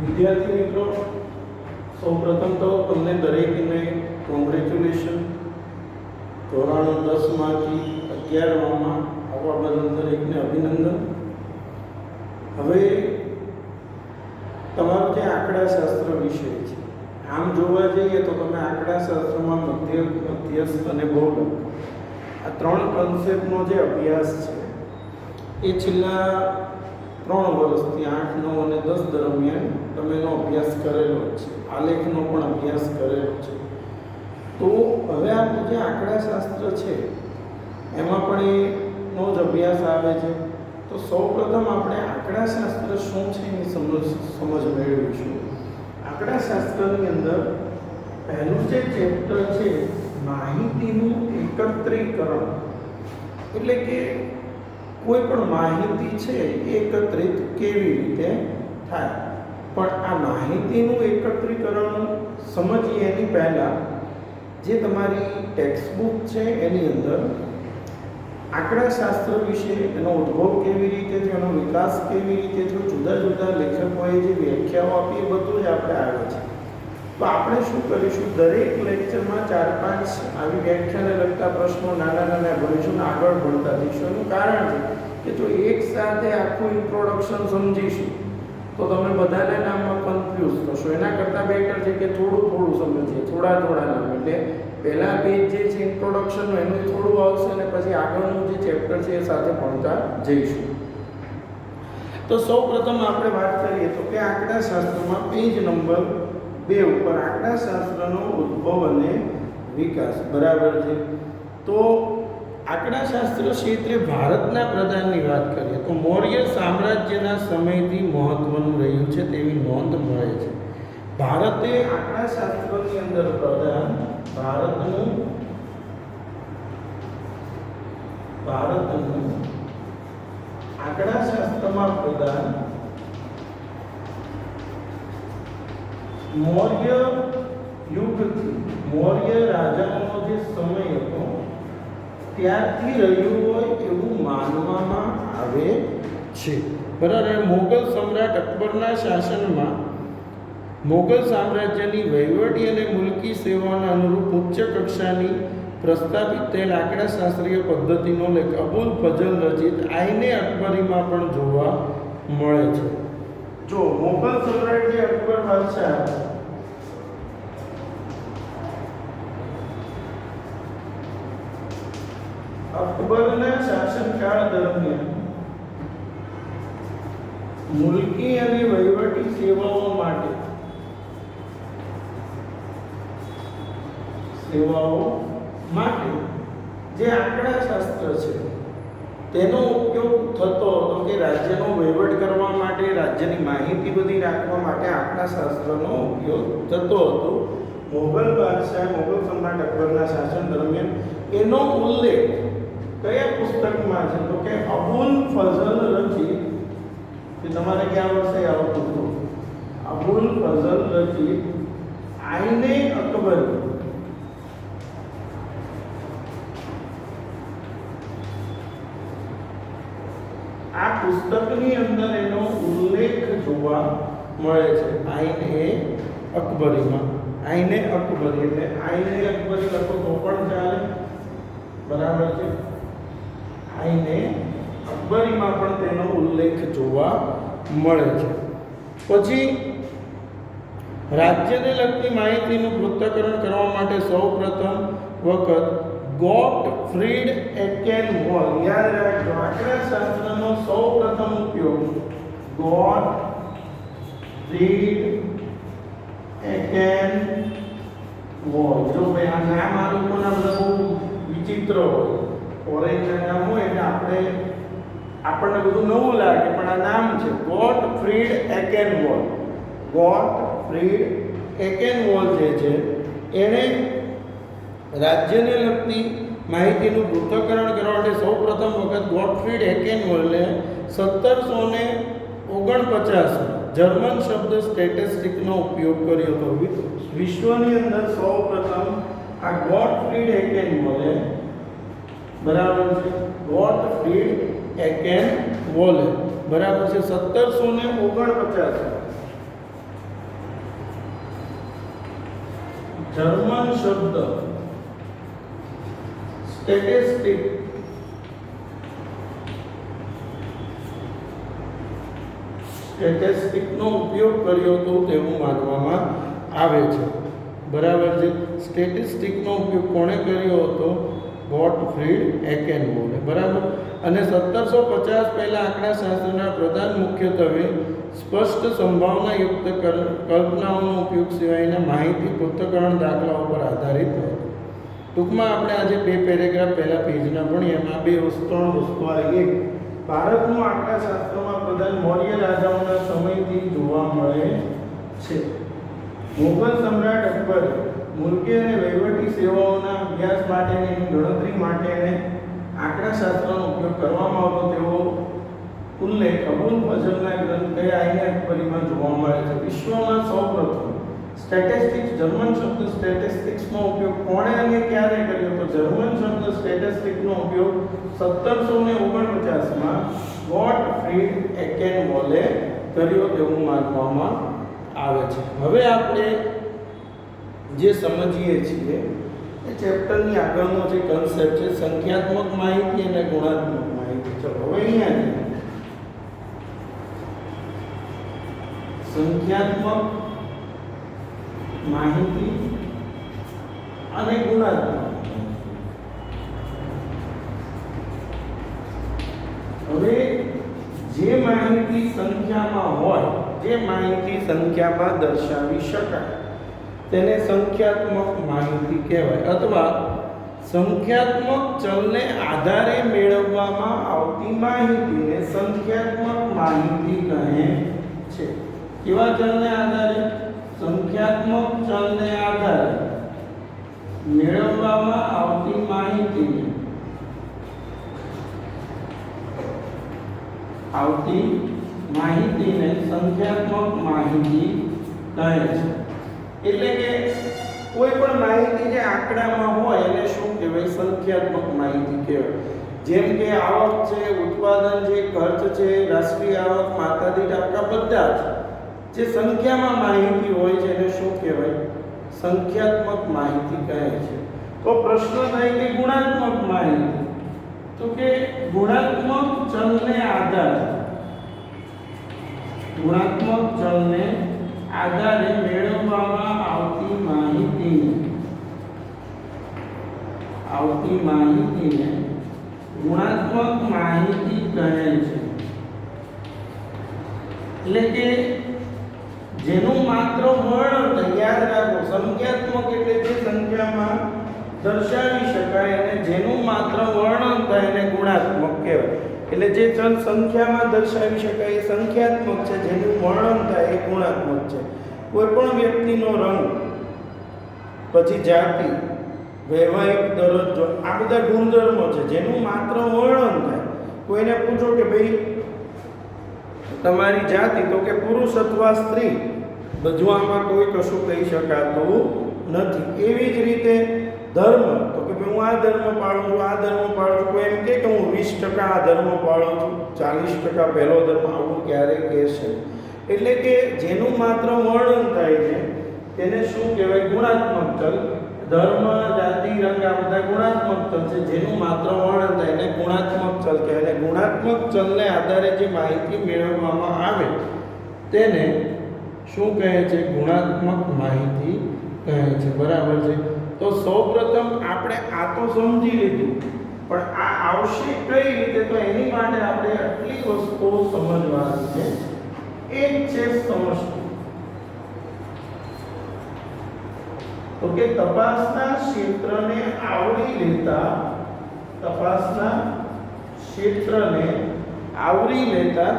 વિદ્યાર્થી મિત્રો, સૌપ્રથમ તો તમને દરેકને કોંગ્રેચ્યુલેશન. ધોરણ 10માંથી 11માં આવવા બદલ દરેકને અભિનંદન. હવે તમારો જે આંકડાશાસ્ત્ર વિષય છે, આમ જોવા જઈએ તો તમે આંકડાશાસ્ત્રમાં મધ્યસ્થ અને બહુલક આ ત્રણ કન્સેપ્ટનો જે અભ્યાસ છે એ છેલ્લા 3 વર્ષથી 8, 9 અને 10 દરમિયાન તમે એનો અભ્યાસ કરેલો છે. આલેખનો પણ અભ્યાસ કરેલો છે. તો હવે આપણું જે આંકડાશાસ્ત્ર છે એમાં પણ એનો જ અભ્યાસ આવે છે. તો સૌપ્રથમ આપણે આંકડાશાસ્ત્ર શું છે એની સમજ મેળવીશું. આંકડાશાસ્ત્રની અંદર પહેલું જે ચેપ્ટર છે માહિતીનું એકત્રીકરણ, એટલે કે કોઈ પણ માહિતી છે એ એકત્રિત કેવી રીતે થાય. પણ આ માહિતીનું એકત્રીકરણ સમજીએ એની પહેલાં જે તમારી ટેક્સ્ટબુક છે એની અંદર આંકડાશાસ્ત્ર વિશે, એનો ઉદ્ભવ કેવી રીતે થયો, એનો વિકાસ કેવી રીતે થયો, જુદા જુદા લેખકોએ જે વ્યાખ્યાઓ આપી એ બધું જ આપણે આવે છે. તો આપણે શું કરીશું, દરેક લેક્ચરમાં 4-5 આવી વ્યાખ્યાને લગતા પ્રશ્નો નાના નાના ભણીશું ને આગળ ભણતા જઈશું. એનું કારણ છે કે જો એક સાથે આખું ઇન્ટ્રોડક્શન સમજીશું તો તમે બધાને નામમાં કન્ફ્યુઝ થશો. એના કરતાં બેટર છે કે થોડું થોડું સમજીએ, થોડા નામ. એટલે પહેલા પેજ જે છે ઇન્ટ્રોડક્શનનું એનું થોડું આવશે અને પછી આગળનું જે ચેપ્ટર છે એ સાથે ભણતા જઈશું. તો સૌપ્રથમ આપણે વાત કરીએ તો કે આંકડાશાસ્ત્રમાં પેજ નંબર 2 ઉપર આંકડાશાસ્ત્રનો ઉદ્ભવ અને વિકાસ, બરાબર છે. તો આંકડાશાસ્ત્ર ક્ષેત્રે ભારતના પ્રદાનની વાત કરીએ તો મૌર્ય સામ્રાજ્યના સમયથી મહત્વનું રહ્યું છે તેવી નોંધ મળે છે. ભારતે આંકડાશાસ્ત્રની અંદર પ્રદાન ભારતનું આંકડાશાસ્ત્રમાં પ્રદાન મૌર્ય યુગથી, મૌર્ય રાજાઓનો જે સમય હતો ત્યારથી રહ્યું હોય એવું માનવામાં આવે છે. બરાબર. મુગલ સમ્રાટ અકબરના શાસનમાં મુગલ સામ્રાજ્યની વહીવટી અને મુલકી સેવાના અનુરૂપ ઉચ્ચ કક્ષાની પ્રસ્થાપિત થયેલ આંકડાશાસ્ત્રીય પદ્ધતિનો લેખ અબુલ ફઝલ રચિત આઈને અકબરીમાં પણ જોવા મળે છે. જો મુગલ સમ્રાટ જે અકબર બાદશાહ અકબરના શાસનકાળ દરમિયાન મુલકી અને વહીવટી સેવાઓ માટે જે આંકડાશાસ્ત્ર છે તેનો ઉપયોગ થતો હતો કે રાજ્યનો વહીવટ કરવા માટે, રાજ્યની માહિતી બધી રાખવા માટે આંકડાશાસ્ત્રનો ઉપયોગ થતો હતો. મુગલ બાદશાહ, મુગલ સમ્રાટ અકબરના શાસન દરમિયાન એનો ઉલ્લેખ કયા પુસ્તકમાં છે તો કે અબુલ ફઝલ રચિત, કે તમારે કયા વર્ષે આવતું હતું, અબુલ ફઝલ રચિત આઈને અકબરી. આ પુસ્તકની અંદર એનો ઉલ્લેખ જોવા મળે છે. આઈને અકબરીમાં, આઈને અકબરી એટલે આઈને અકબરી લખો તો પણ ચાલે, બરાબર છે. આઈને અકબરીમાં પણ તેનો ઉલ્લેખ જોવા મળે છે. પછી રાજ્યને લગતી માહિતીનું પૃથ્થકરણ કરવા માટે સૌપ્રથમ વખત ગોટફ્રીડ એકેનવોલ, યાદ રાખજો, આંકડાશાસ્ત્રનો સૌપ્રથમ ઉપયોગ ગોટફ્રીડ એકેનવોલ. જો ભાઈ આ નામ આ લોકોના બધા બહુ વિચિત્ર હોય, ફોરેનના નામ હોય એટલે આપણને બધું નવું લાગે, પણ આ નામ છે ગોટફ્રીડ એકેનવોલ. ગોટફ્રીડ એકેનવોલ જે છે એણે રાજ્યને લગતી માહિતીનું પૃથ્થકરણ કરવા માટે સૌપ્રથમ વખત ગોટફ્રીડ એકેનવોલે 1749 જર્મન શબ્દ સ્ટેટિસ્ટિકનો ઉપયોગ કર્યો હતો. વિશ્વની અંદર સૌપ્રથમ આ ગોટફ્રીડ એકેનવોલે, બરાબર છે, ગોટફ્રીડ એકેનવોલે, બરાબર છે, 1749 જર્મન શબ્દ સ્ટેટિસ્ટિક નો ઉપયોગ કર્યો હતો તેવું માનવામાં આવે છે. બરાબર છે. સ્ટેટિસ્ટિકનો ઉપયોગ કોણે કર્યો હતો? ગોટફ્રીડ એકેનબોલે. બરાબર. અને 1750 પહેલા આંકડાશાસ્ત્રના પ્રધાન મુખ્યત્વે સ્પષ્ટ સંભાવનાયુક્ત કલ્પનાઓનો ઉપયોગ સિવાયના માહિતી પૃથ્થકરણ દાખલાઓ પર આધારિત હતો. ટૂંકમાં આપણે આજે બે પેરેગ્રાફ પહેલા પેજના ભણીએ. એમાં બે ત્રણ વસ્તુ આવી. એક, ભારતનું આંકડાશાસ્ત્રમાં પ્રધાન મૌર્ય રાજાઓના સમયથી જોવા મળે છે. મુગલ સમ્રાટ અકબરે મુલકી અને વહીવટી સેવાઓના અભ્યાસ માટેની ગણતરી માટે આંકડાશાસ્ત્રનો ઉપયોગ કરવામાં આવતો તેવો ઉલ્લેખ અબુલ ફઝલના ગ્રંથ કયા અકબરીમાં જોવા મળે છે. વિશ્વમાં સૌપ્રથમ સ્ટેટિસ્ટિક્સ, જર્મન શબ્દ સ્ટેટિસ્ટિક્સનો ઉપયોગ કોણે અને ક્યારે કર્યો? તો જર્મન શબ્દ સ્ટેટિસ્ટિક્સનો ઉપયોગ 1749માં ગોટફ્રીડ એકેનબોલે કર્યો તેવું માનવામાં આવે છે. હવે આપણે જે સમજીએ છીએ એ ચેપ્ટરની આગળનો જે કન્સેપ્ટ છે સંખ્યાત્મક માહિતી અને ગુણાત્મક માહિતી. ચલો હવે અહીંયા સંખ્યાત્મક માહિતી અને ગુણાત્મક. હવે જે માહિતી સંખ્યામાં હોય, જે માહિતી સંખ્યામાં દર્શાવી શકાય તેને સંખ્યાત્મક માહિતી કહેવાય, અથવા સંખ્યાત્મક ચલને આધારે મેળવવામાં આવતી માહિતીને સંખ્યાત્મક માહિતી કહે છે. કેવા ચલને આધારે? સંખ્યાત્મક ચલને આધારે મેળવવામાં આવતી માહિતીને સંખ્યાત્મક માહિતી કહે છે. એટલે કે કોઈ પણ માહિતી જે આંકડામાં હોય એને શું કહેવાય? સંખ્યાત્મક માહિતી કહેવાય. જેમ કે આવક છે, ઉત્પાદન છે, ખર્ચ છે, રાષ્ટ્રીય આવક, માથાદીઠ આવક, બધા જ જે સંખ્યામાં માહિતી હોય છે એને શું કહેવાય? સંખ્યાત્મક માહિતી કહે છે. તો પ્રશ્ન થાય કે ગુણાત્મક માહિતી, તો કે ગુણાત્મક ચલને આધારે મેળવવામાં આવતી માહિતીને ગુણાત્મક માહિતી કહે છે. એટલે કે જેનું માત્ર વર્ણન, યાદ રાખો, સંખ્યાત્મક એટલે જે સંખ્યામાં દર્શાવી શકાય અને જેનું માત્ર વર્ણન થાય એને ગુણાત્મક કહેવાય. એટલે જે ચલ સંખ્યામાં દર્શાવી શકાય એ સંખ્યાત્મક છે, જેનું વર્ણન થાય એ ગુણાત્મક છે. કોઈ પણ વ્યક્તિનો રંગ, પછી જાતિ, વૈવાહિક દરજ્જો, આ બધા ગુણધર્મો છે જેનું માત્ર વર્ણન થાય. કોઈને પૂછો કે ભાઈ તમારી જાતિ, તો કે પુરુષ અથવા સ્ત્રી, બધું આમાં કોઈ કશું કહી શકાતું નથી. એવી જ રીતે ધર્મ, તો કે ભાઈ હું આ ધર્મ પાળું છું, આ ધર્મ પાળું છું. કોઈ એમ કે હું 20% આ ધર્મ પાળું છું, 40% પહેલો ધર્મ, આવું ક્યારેય કહેશે. એટલે કે જેનું માત્ર વર્ણન થાય છે તેને શું કહેવાય? ગુણાત્મક ચલ. ધર્મ, જાતિ, રંગ આ બધા ગુણાત્મક ચલ છે. જેનું માત્ર વર્ણન થાય એને ગુણાત્મક ચલ કહેવાય. અને ગુણાત્મક ચલને આધારે જે માહિતી મેળવવામાં આવે તેને શું કહે છે? ગુણાત્મક માહિતી કહે છે. બરાબર છે. તો સૌપ્રથમ આપણે આ તો સમજી લીધું, પણ આ આવશે કઈ રીતે? તો એની માટે આપણે આટલી વસ્તુઓ સમજવાની છે. એક છે સમષ્ટિ. તો કે તપાસના ક્ષેત્રને આવરી લેતા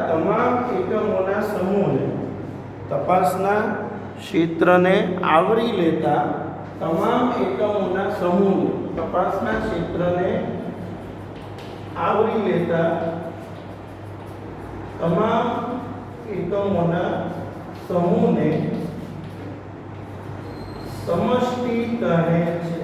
તમામ એકમોના સમૂહને, તપાસના ક્ષેત્રને આવરી લેતા તમામ એકમોના સમૂહને, તપાસના ક્ષેત્રને આવરી લેતા તમામ એકમોના સમૂહને સમષ્ટિ કહે છે.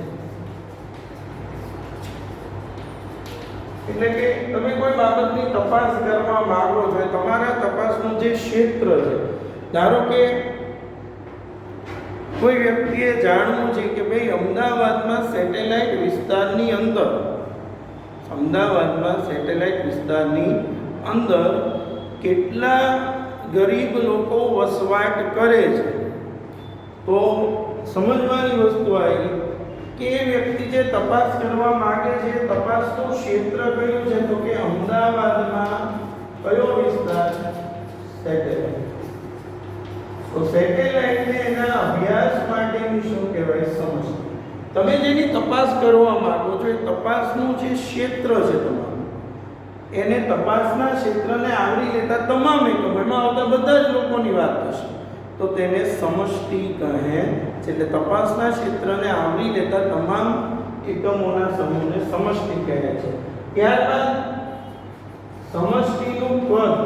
એટલે કે તમે કોઈ બાબતની તપાસ કરવા માંગો છો, તમારા તપાસનું જે ક્ષેત્ર છે, ધારો કે કોઈ વ્યક્તિએ જાણવું છે કે ભાઈ અમદાવાદમાં સેટેલાઇટ વિસ્તારની અંદર કેટલા ગરીબ લોકો વસવાટ કરે છે, તો સમજવાની વસ્તુ આવી કે એ વ્યક્તિ જે તપાસ કરવા માંગે છે તપાસનું ક્ષેત્ર કયું છે, તો કે અમદાવાદમાં કયો વિસ્તાર? સેટેલાઇટ. તો સેટેલાઇટને એના અભ્યાસ માટેની શું કહેવાય? સમસ્યા. તમે જેની તપાસ કરવા માંગો છો એ તપાસનું જે ક્ષેત્ર છે તમારું, એને તપાસના ક્ષેત્રને આવરી લેતા તમામ એકમોમાં આવતા બધા જ લોકોની વાત થશે, તો તેને સમષ્ટિ કહે છે. એટલે તપાસના ક્ષેત્રને આવરી લેતા તમામ એકમોના સમૂહને સમષ્ટિ કહે છે. ત્યારબાદ સમષ્ટિનું કદ.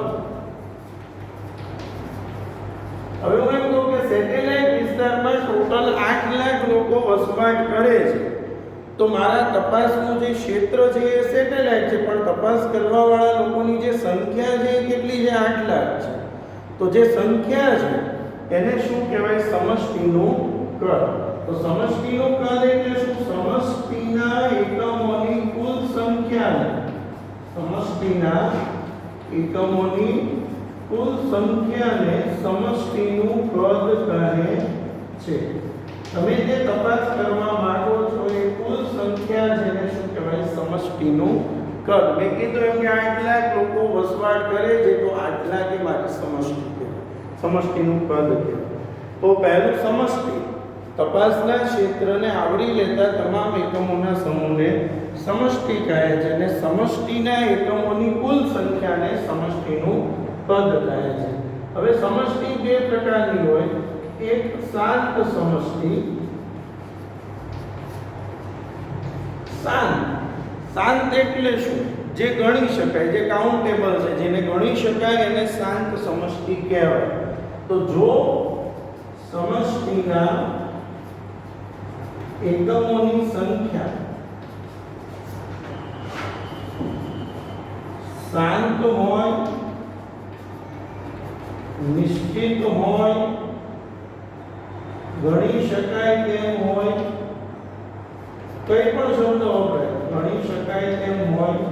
હવે હું એમ કહું કે સેટેલાઇટ વિસ્તારમાં ટોટલ 8 લાખ લોકો વસવાટ કરે છે, તો મારા તપાસનું જે ક્ષેત્ર છે એ સેટેલાઇટ છે, પણ તપાસ કરવાવાળા લોકોની જે સંખ્યા છે એ કેટલી છે? 8 લાખ છે. તો જે સંખ્યા છે એને શું કહેવાય? સમષ્ટિનું કદ. તો સમષ્ટિનું કદ એટલે શું? સમષ્ટિના એકમોની કુલ સંખ્યા. સમષ્ટિના એકમોની કુલ સંખ્યાને સમષ્ટિનું કદ કહે છે. તમે જે તપાસ કરવા માંગો છો એ કુલ સંખ્યા જેને શું કહેવાય? સમષ્ટિનું કદ. મેં કીધું એમ કે 8 લાખ લોકો વસવાટ કરે છે, તો 8 લાખ એ મારી સમષ્ટિ કહેવાય, સમષ્ટિનું કદ કહેવાય. તો પહેલું સમષ્ટિ, તપાસના ક્ષેત્રને આવરી લેતા તમામ એકમોના સમૂહને સમષ્ટિ કહે છે, અને સમષ્ટિના એકમોની કુલ સંખ્યાને સમષ્ટિનું કદ કહે છે. હવે સમષ્ટિ બે પ્રકારની હોય. એક શાંત સમષ્ટિ. શાંત એટલે શું? જે ગણી શકાય, જે કાઉન્ટેબલ છે, જેને ગણી શકાય એને શાંત સમષ્ટિ કહેવાય. તો જો સમષ્ટિના એકમોની સંખ્યા શાંત હોય, નિશ્ચિત હોય, ગણી શકાય તેમ હોય, કઈ પણ શબ્દ વપરાય, ગણી શકાય તેમ હોય,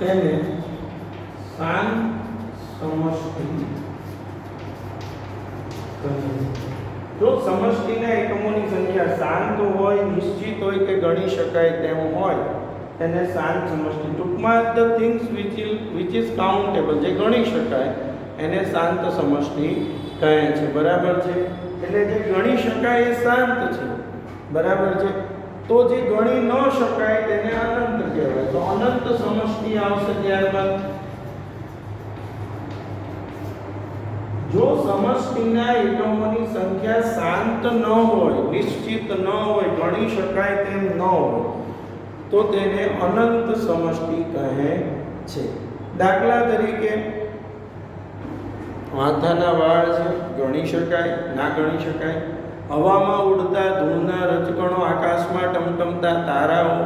તેને શાંત સમષ્ટિ કહે. જો સમષ્ટિના એકમોની સંખ્યા શાંત હોય, નિશ્ચિત હોય કે ગણી શકાય તેમ હોય, તેને શાંત સમષ્ટિ. ટૂંકમાં the things which is countable, જે ગણી શકાય એને શાંત સમષ્ટિ કહે છે. બરાબર છે? એટલે જે ગણી શકાય એ શાંત છે. બરાબર છે? તો જે ગણી ન શકાય તેને અનંત કહેવાય. તો અનંત સમષ્ટિ આવશે. ત્યારબાદ જો સમષ્ટિના એકમોની સંખ્યા શાંત ન હોય, નિશ્ચિત ન હોય, ગણી શકાય તેમ ન હોય, તો તેને અનંત સમષ્ટિ કહે છે. દાખલા તરીકે માથાના વાળ છે, ગણી શકાય, ના ગણી શકાય. હવામાં ઉડતા ધૂળના રજકણો, આકાશમાં ટમટમતા તારાઓ,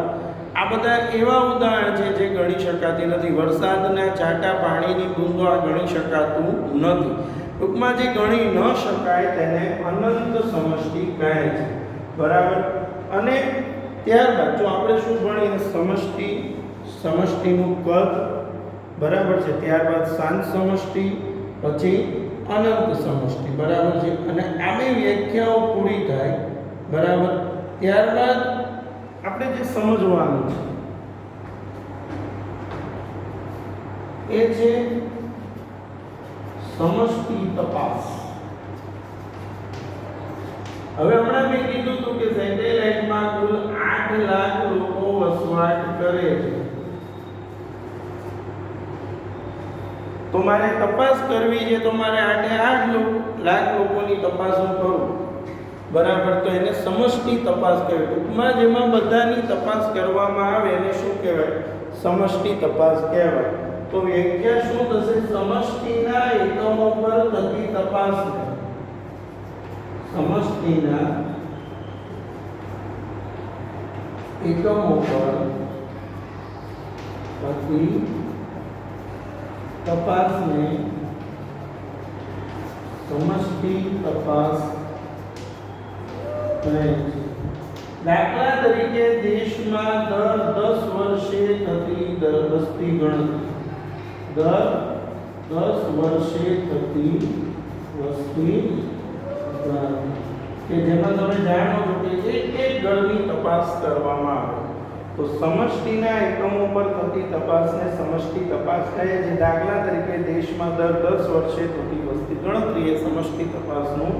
આ બધા એવા ઉદાહરણ છે જે ગણી શકાતી નથી. વરસાદના છાંટા, પાણીની બૂંદો, આ ગણી શકાતું નથી. ટૂંકમાં જે ગણી ન શકાય તેને અનંત સમષ્ટિ કહે છે. બરાબર? અને ત્યારબાદ જો આપણે શું ભણીએ? સમષ્ટિ, સમષ્ટિનું કદ. બરાબર છે? ત્યારબાદ શાંત સમષ્ટિ, પછી અનંત સમષ્ટિ. બરાબર છે? અને આ બે વ્યાખ્યાઓ પૂરી થાય. બરાબર? ત્યારબાદ આપણે જે સમજવાનું છે એ છે સમષ્ટિ તપાસ. હવે હમણાં મેં કીધું હતું કે સેટેલાઇટમાં કુલ 8 લાખ લોકો વસવાટ કરે છે. તો મારે તપાસ કરવી છે, તો મારે 8 લાખ લોકોની તપાસ હું કરું. બરાબર? તો એને સમષ્ટિ તપાસ કહેવાય. ટૂંકમાં જેમાં બધાની તપાસ કરવામાં આવે એને શું કહેવાય? સમષ્ટિ તપાસ કહેવાય. તો વ્યાખ્યા શું થશે? સમષ્ટિના એકમો પર થતી તપાસ. સમષ્ટિના એકમો પર થતી તપાસને સમષ્ટિ તપાસ કહે છે. દાખલા તરીકે દેશમાં દર 10 વર્ષે થતી વસ્તી ગણતરી, દર 10 વર્ષે થતી વસ્તી ગણતરી કે જેમાં તમે જાણો છો કે એક ઘરની તપાસ કરવામાં આવે તો સમષ્ટિના એકમો પર થતી તપાસને સમષ્ટિ તપાસ કહે છે. દાખલા તરીકે દેશમાં દર 10 વર્ષે થતી વસ્તી ગણતરી એ સમષ્ટિ તપાસનું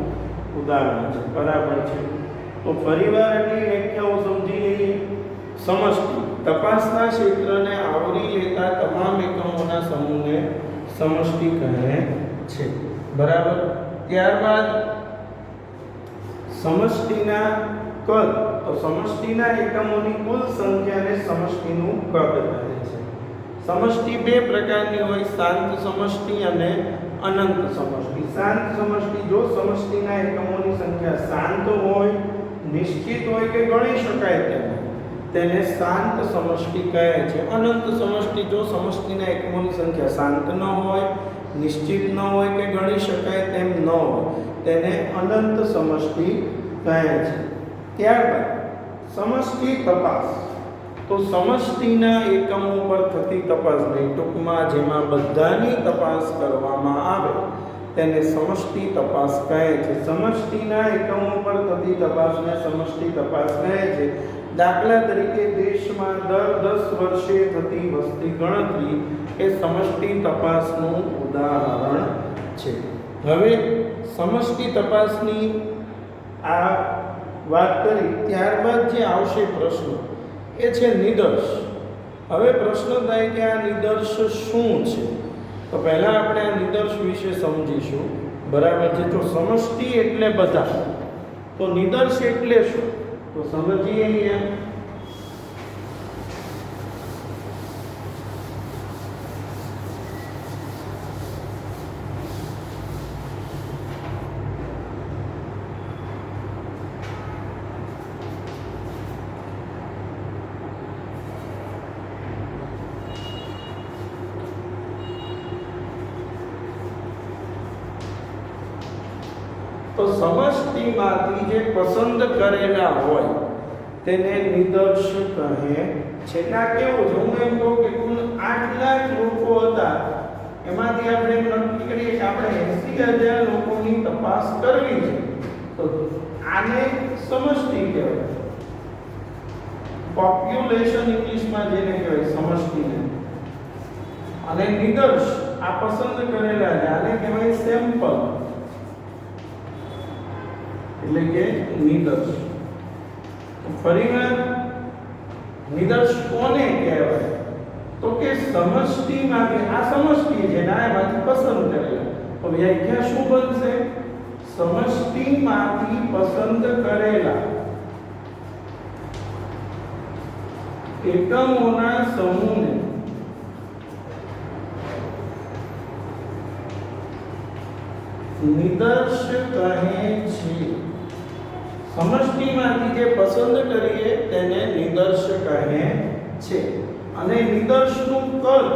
ઉદાહરણ છે. બરાબર છે. તો ફરીવાર એટલી વ્યાખ્યાઓ સમજી લઈએ. સમષ્ટિ તપાસના ક્ષેત્રને આવરી લેતા તમામ એકમોના સમૂહને સમષ્ટિ કહે છે. બરાબર. ત્યારબાદ સમષ્ટિના કદ, તો સમષ્ટિના એકમોની કુલ સંખ્યાને સમષ્ટિનું કદ કહે છે. સમષ્ટિ બે પ્રકારની હોય, શાંત સમષ્ટિ અને અનંત સમષ્ટિ. શાંત સમષ્ટિ જો સમષ્ટિના એકમોની સંખ્યા શાંત હોય, નિશ્ચિત હોય કે ગણી શકાય તેમ તેને શાંત સમષ્ટિ કહે છે. અનંત સમષ્ટિ જો સમષ્ટિના એકમોની સંખ્યા શાંત ન હોય, નિશ્ચિત ન હોય કે ગણી શકાય તેમ ન હોય તેને અનંત સમષ્ટિ કહે છે. ત્યારબાદ સમષ્ટિ તપાસ, તો સમષ્ટિના એકમો પર થતી તપાસને ટૂંકમાં જેમાં બધાની તપાસ કરવામાં આવે તેને સમષ્ટિ તપાસ કહે છે. સમષ્ટિના એકમો પર થતી તપાસને સમષ્ટિ તપાસ કહે છે. દાખલા તરીકે દેશમાં દર 10 વર્ષે થતી વસ્તી ગણતરી એ સમષ્ટિ તપાસનું ઉદાહરણ છે. હવે સમષ્ટિ તપાસની આ વાત કરી ત્યારબાદ જે આવશે પ્રશ્ન એ છે નિદર્શ. હવે પ્રશ્ન થાય કે આ નિદર્શ શું છે? તો પહેલા આપણે આ નિદર્શ વિશે સમજીશું. બરાબર છે. તો સમષ્ટિ એટલે બધા, તો નિદર્શ એટલે શું તો સમજીએ. અહીંયા તો સમષ્ટિમાંથી જે પસંદ કરેલા હોય તેને નિદર્શ કહે છે. ના કેવું છે, હું એમ કહું કે કુલ 8 લાખ લોકો હતા, એમાંથી આપણે એમ નક્કી કરીએ કે આપણે 80,000 લોકોની તપાસ કરવી છે, તો આને સમષ્ટિ કહેવાય. પોપ્યુલેશન ઇંગ્લિશમાં જેને કહેવાય સમષ્ટિને. અને નિદર્શ આ પસંદ કરેલા છે, આને કહેવાય સેમ્પલ એટલે કે નિદર્શ. ફરીવાર નિદર્શ કોને કહેવાય તો કે સમષ્ટિમાંથી, આ સમષ્ટિ છે ને એમાંથી પસંદ કરેલા. તો વ્યાખ્યા શું બનશે? સમષ્ટિમાંથી પસંદ કરેલા એકમોના સમૂહને નિદર્શ કહે છે. સમષ્ટિમાંથી જે પસંદ કરીએ તેને નિદર્શ કહે છે. અને નિદર્શનું કદ,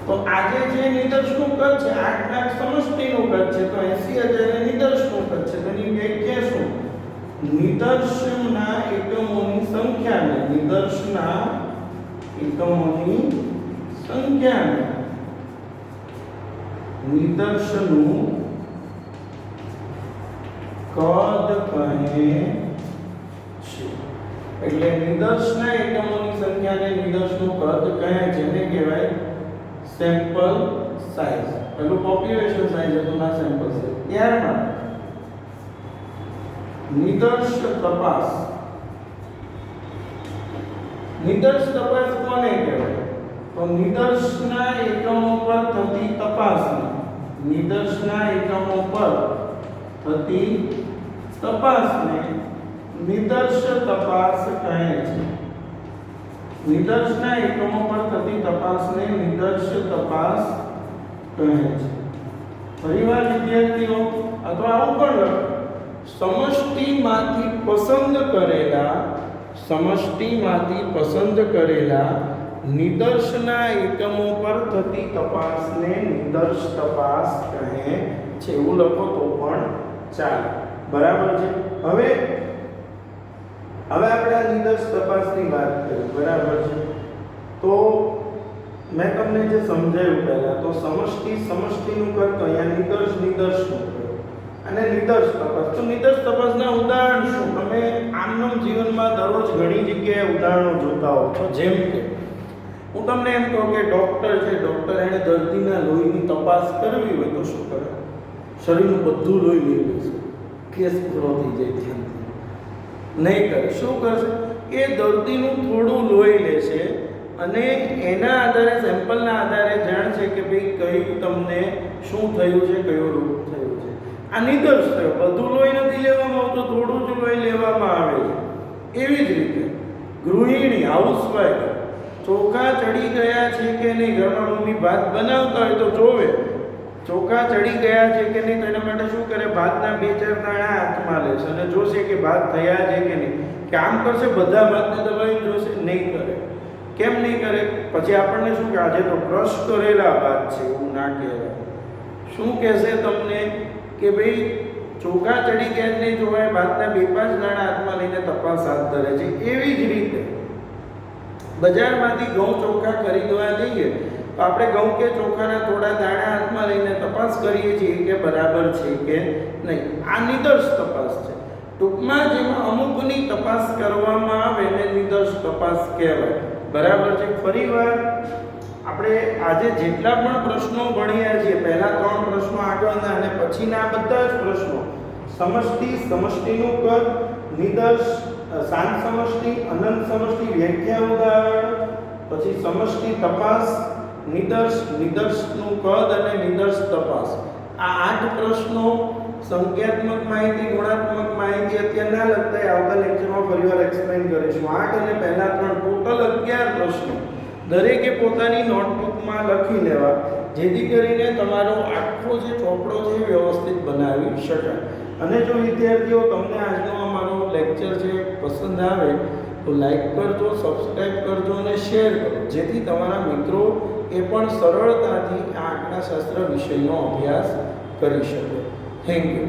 તો આજે જે નિદર્શનું કદ છે 8 લાખ સમષ્ટિનું કદ છે, તો 80,000 એ નિદર્શનું કદ છે. તેની વ્યાખ્યા શું? નિદર્શના એકમોની સંખ્યાને, નિદર્શના એકમોની સંખ્યાને નિદર્શનું કદ કહે છે. એટલે નિદર્શના એકમોની સંખ્યાને નિદર્શનું કદ કહે છે. એને કહેવાય સેમ્પલ સાઇઝ. પેલું પોપ્યુલેશન સાઇઝ હતું, ના સેમ્પલ સાઇઝ. ત્યારબાદ નિદર્શ તપાસ. નિદર્શ તપાસ કોને કહેવાય તો નિદર્શના એકમો પર થતી તપાસને, નિદર્શના એકમો પર થતી તપાસને નિદર્શ તપાસ કહે છે. નિદર્શના એકમો પર થતી તપાસને નિદર્શ તપાસ કહે છે. ફરીવાર વિદ્યાર્થીઓ, અથવા આવું પણ લખો, સમષ્ટિમાંથી પસંદ કરેલા નિદર્શના એકમો પર થતી તપાસને નિદર્શ તપાસ કહે છે. એવું લખો તો પણ ચાલે. બરાબર છે. હવે આપણે આ નિદર્શ તપાસની વાત કરીએ. બરાબર છે. તો મેં તમને જે સમજાવ્યું પહેલા, તો સમષ્ટિનું કરતો અહીંયા નિદર્શનું અને નિદર્શ તપાસ. તો નિદર્શ તપાસના ઉદાહરણ શું? તમે આમનામ જીવનમાં દરરોજ ઘણી જગ્યાએ ઉદાહરણો જોતા હો છો. જેમ કે હું તમને એમ કહું કે ડૉક્ટર છે, ડૉક્ટર એણે દર્દીના લોહીની તપાસ કરવી હોય તો શું કરે? શરીરનું બધું લોહી લઈ લેશે, કેસ પૂરો થઈ જાય ધ્યાનથી. નહીં કરે. શું કરશે? એ દર્દીનું થોડું લોહી લેશે અને એના આધારે, સેમ્પલના આધારે જાણશે કે ભાઈ કયું તમને શું થયું છે, કયો રોગ થયો છે. આ નિદર્શ થયો. બધું લોહી નથી લેવામાં આવતું, થોડું જ લોહી લેવામાં આવે છે. એવી જ રીતે ગૃહિણી, હાઉસવાઈફ ચોખા ચડી ગયા છે કે નહીં, ઘરમાં મમ્મી ભાત બનાવતા હોય તો જોવે ચોખા ચડી ગયા છે કે નહીં, તો એના માટે શું કરે? ભાતના 2-4 દાણા હાથમાં લેશે અને જોશે કે ભાત થયા છે કે નહીં. કે આમ કરશે, બધા ભાતને દબાવીને જોશે? નહીં કરે. કેમ નહીં કરે? પછી આપણને શું કે આજે તો ક્રશ કરેલા ભાત છે, એવું ના કહેવાય. શું કહેશે તમને કે ભાઈ ચોખા ચડી ગયા જ નહીં જોવાય, ભાતના 2-5 દાણા હાથમાં લઈને તપાસ હાથ ધરે છે. એવી જ રીતે બજારમાંથી ઘઉં ચોખા ખરીદવા જઈએ તો આપણે ઘઉં કે ચોખાના થોડા દાણા હાથમાં લઈને તપાસ કરીએ છીએ કે બરાબર છે કે નહીં. આ નિદર્શ તપાસ છે. ટૂંકમાં જેમાં અમુકની તપાસ કરવામાં આવે એને નિદર્શ તપાસ કહેવાય. બરાબર છે. ફરીવાર આપણે આજે જેટલા પણ પ્રશ્નો ભણ્યા છીએ, પહેલા 3 પ્રશ્નો આગળના અને પછીના બધા જ પ્રશ્નો, સમષ્ટિનું કદ, નિદર્શ, શાંત સમષ્ટિ, અનંત સમષ્ટિ, વ્યાખ્યા, ઉદાહરણ, પછી સમષ્ટિ તપાસ, નિદર્શનું કદ અને નિદર્શ તપાસ. આ 8 પ્રશ્નો સંખ્યાત્મક માહિતી, ગુણાત્મક માહિતી અત્યારે ના લગતા, આવતા લેક્ચરમાં ફરીવાર એક્સપ્લેન કરીશું. 8 અને પહેલા 3 ટોટલ 11 પ્રશ્નો દરેકે પોતાની નોટબુકમાં લખી લેવા, જેથી કરીને તમારો આખો જે ચોપડો છે વ્યવસ્થિત બનાવી શકાય. અને જો વિદ્યાર્થીઓ તમને આજનો અમારો લેક્ચર છે પસંદ આવે તો લાઈક કરજો, સબસ્ક્રાઈબ કરજો અને શેર કરો, જેથી તમારા મિત્રો એ પણ સરળતાથી આ આંકડાશાસ્ત્ર વિષયનો અભ્યાસ કરી શકે. Thank you.